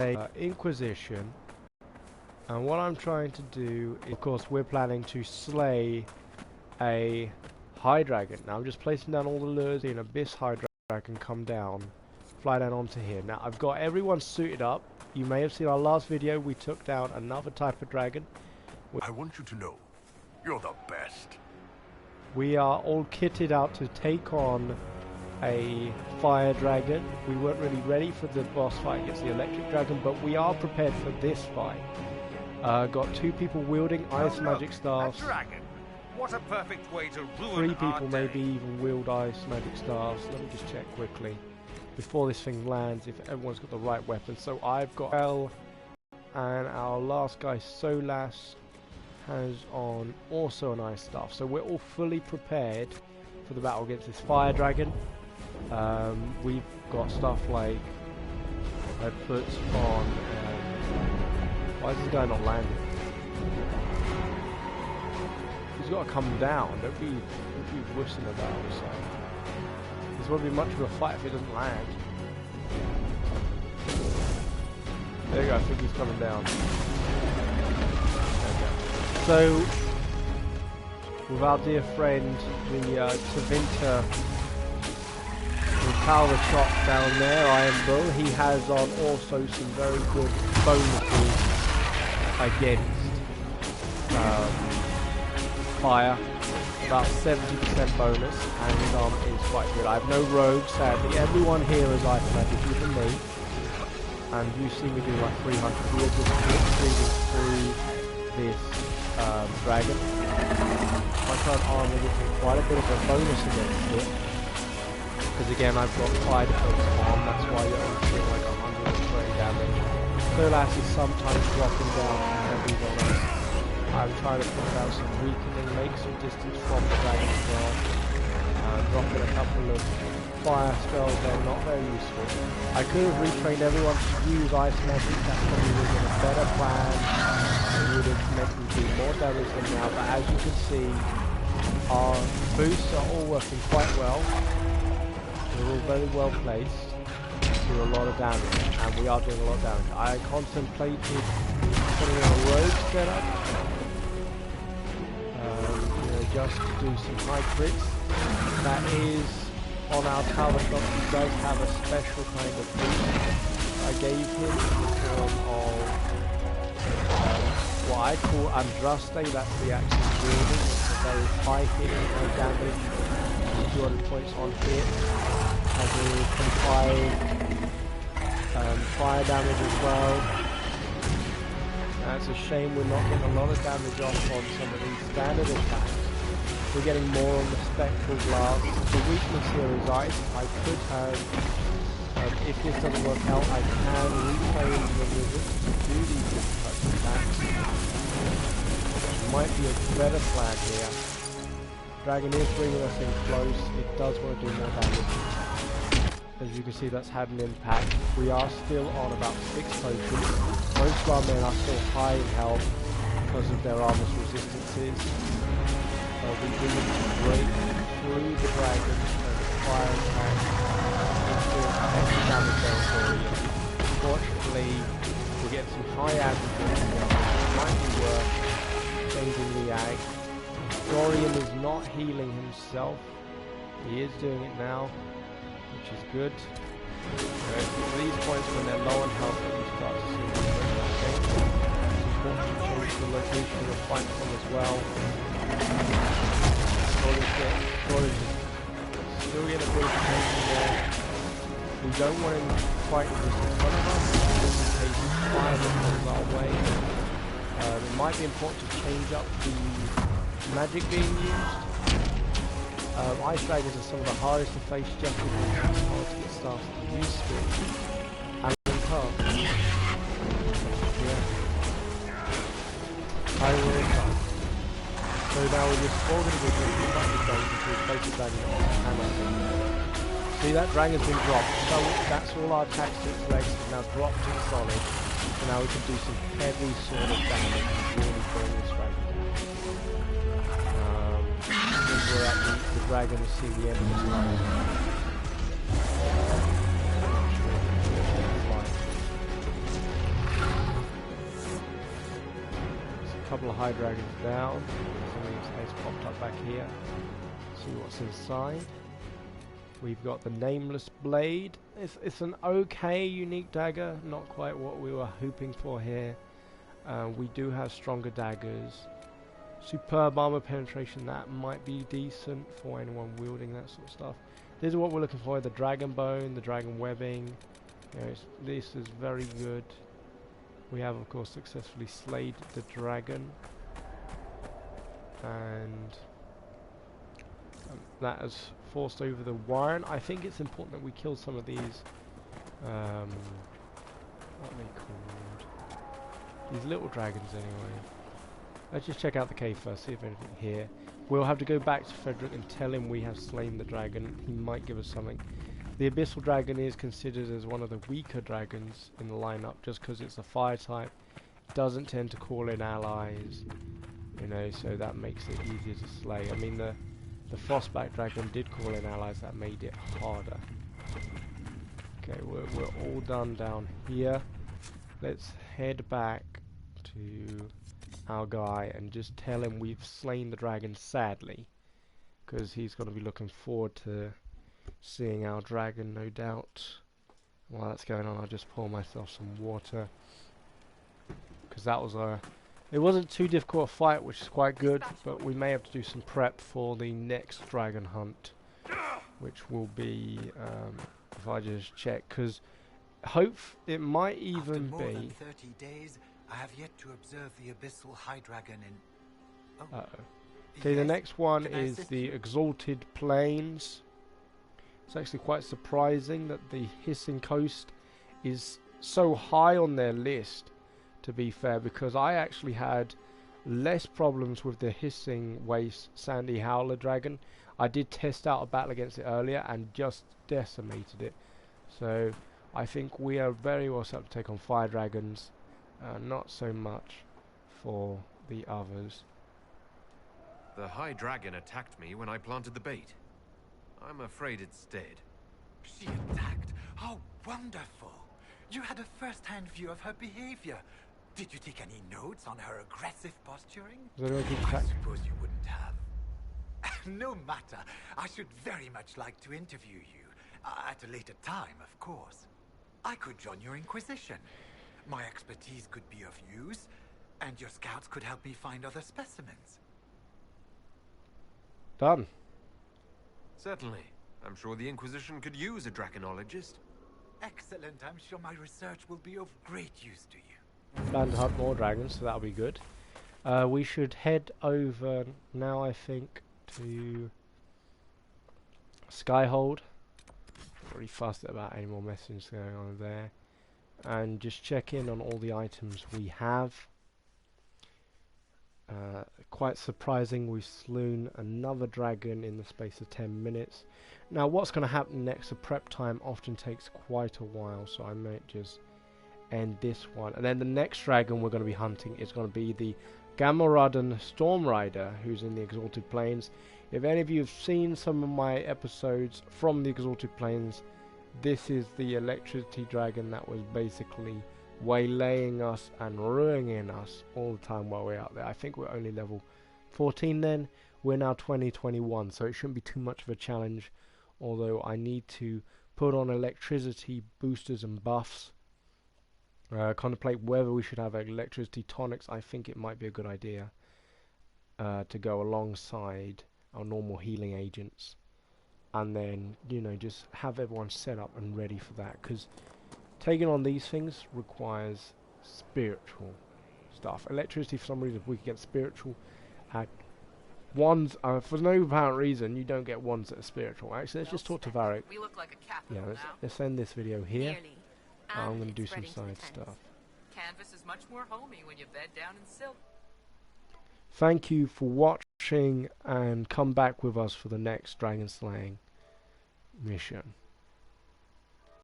Inquisition, and what I'm trying to do is, of course, we're planning to slay a high dragon. Now I'm just placing down all the lures. An abyss high dragon come down, fly down onto here. Now I've got everyone suited up. You may have seen our last video, we took down another type of dragon. I want you to know, you're the best. We are all kitted out to take on a fire dragon. We weren't really ready for the boss fight against the electric dragon, but we are prepared for this fight. Got 2 people wielding ice magic staffs. A dragon. What a perfect way to ruin 3 people maybe even wield ice magic staffs. Let me just check quickly before this thing lands if everyone's got the right weapon. So I've got L, and our last guy Solas has on also an ice staff. So we're all fully prepared for the battle against this fire dragon. We've got stuff like I put on. Why is this guy not landing? He's got to come down. Don't be wussing about or something. This won't be much of a fight if it doesn't land. There you go. I think he's coming down. There we go. So, with our dear friend, the Tavinta. Power shot down there, Iron Bull. He has on also some very good bonuses against fire. About 70% bonus, and his arm is quite good. I have no rogues, sadly. Everyone here is ice magic, even me. And you see me do like 300. We are just blitzkrieging through this dragon. My current armor gives me quite a bit of a bonus against it. Because again, I've got fire defense on, that's why you're only doing like 120 damage. Solas is sometimes dropping down from heavies on us. I'm trying to put out some weakening, make some distance from the dragon as well. Dropping a couple of fire spells, they're not very useful. I could have retrained everyone to use ice magic, that probably would have been a better plan. It would have made me do more damage than now, but as you can see, our boosts are all working quite well. We're all very well placed, do a lot of damage, and we are doing a lot of damage. I contemplated putting in a rogue setup, just to do some high crits. That is on our tower shot. He does have a special kind of boost I gave him in the form of what I call Andraste. That's the action wielding. It's a very high hit, no damage, 200 points on hit. Has a fire damage as well. It's a shame we're not getting a lot of damage off on some of these standard attacks. We're getting more on the spectral blast. The weakness here is ice. I could have, if this doesn't work out, I can retrain the wizard to do these different types of attacks. Might be a better plan here. Dragon is bringing us in close. It does want to do more damage. As you can see, that's had an impact. We are still on about 6 potions. Most of our men are still high in health because of their armor's resistances. We do need to break through the dragon and fire attack into extra damage territory. Fortunately, we get some high aggregates going. It might be worth changing the ag. Dorian is not healing himself. He is doing it now, which is good. At these points when they're low on health, we start to see the change. It's important to change the location of the fight from as well. Storage is still getting a bit of attention there. We don't want him fighting just in front of us, just in case fire comes our way. It might be important to change up the magic being used. Ice dragons are some of the hardest to face just because it's hard to get staff to use skills. And they can't. Yeah. I will come. So now we're just all going to be doing the dragon to replace the dragon and see, that dragon's been dropped. So that's all our attack 6 legs have now dropped to solid. So now we can do some heavy sort of damage and really bring this dragon down. We're at the dragon has seen the end of his life. couple of high dragons down. Something's heads popped up back here. See what's inside. We've got the Nameless Blade. It's an okay unique dagger, not quite what we were hoping for here. We do have stronger daggers. Superb armor penetration, that might be decent for anyone wielding that sort of stuff. This is what we're looking for, the dragon bone, the dragon webbing. You know, this is very good. We have of course successfully slayed the dragon. And that has forced over the Warren. I think it's important that we kill some of these, what are they called? These little dragons anyway. Let's just check out the cave first, see if anything here. We'll have to go back to Frederick and tell him we have slain the dragon. He might give us something. The Abyssal Dragon is considered as one of the weaker dragons in the lineup just because it's a fire type. Doesn't tend to call in allies, you know, so that makes it easier to slay. I mean, the Frostback Dragon did call in allies, that made it harder. Okay, we're all done down here. Let's head back to our guy and just tell him we've slain the dragon, sadly, because he's going to be looking forward to seeing our dragon, no doubt. While that's going on, I'll just pour myself some water, because that was it wasn't too difficult a fight, which is quite good, but we may have to do some prep for the next dragon hunt, which will be, if I just check, because it might even After more be... than 30 days, I have yet to observe the Abyssal High Dragon in... Uh-oh. Okay, the Yes. next one Can I is assist the you? Exalted Plains. It's actually quite surprising that the Hissing Coast is so high on their list, to be fair, because I actually had less problems with the Hissing Waste Sandy Howler Dragon. I did test out a battle against it earlier and just decimated it. So I think we are very well set up to take on fire dragons. Not so much for the others. The High Dragon attacked me when I planted the bait. I'm afraid it's dead. She attacked? How wonderful! You had a first-hand view of her behavior. Did you take any notes on her aggressive posturing? Is anyone keep I attack? suppose you wouldn't have. No matter. I should very much like to interview you. At a later time, of course. I could join your Inquisition. My expertise could be of use, and your scouts could help me find other specimens. Done. Certainly. I'm sure the Inquisition could use a draconologist. Excellent. I'm sure my research will be of great use to you. Plan to hunt more dragons, so that'll be good. We should head over now, I think, to Skyhold. Not really fussed about any more messages going on there. And just check in on all the items we have. Quite surprising, we've slain another dragon in the space of 10 minutes. Now what's going to happen next, the prep time often takes quite a while, so I might just end this one. And then the next dragon we're going to be hunting is going to be the Gamoradan Storm Rider, who's in the Exalted Plains. If any of you have seen some of my episodes from the Exalted Plains, this is the electricity dragon that was basically waylaying us and ruining us all the time while we're out there. I think we're only level 14 then. We're now 2021, so it shouldn't be too much of a challenge, although I need to put on electricity boosters and buffs. Contemplate whether we should have electricity tonics. I think it might be a good idea to go alongside our normal healing agents, and then, you know, just have everyone set up and ready for that, because taking on these things requires spiritual stuff. Electricity, for some reason, we can get spiritual. Ones, for no apparent reason, you don't get ones that are spiritual. Actually, let's just talk to Varric. We look like a capital Yeah, now. let's end this video here. Nearly. I'm And going to do it's some spreading to side the tents. stuff. Canvas is much more homey when you bed down in silk. Thank you for watching, and come back with us for the next dragon slaying mission.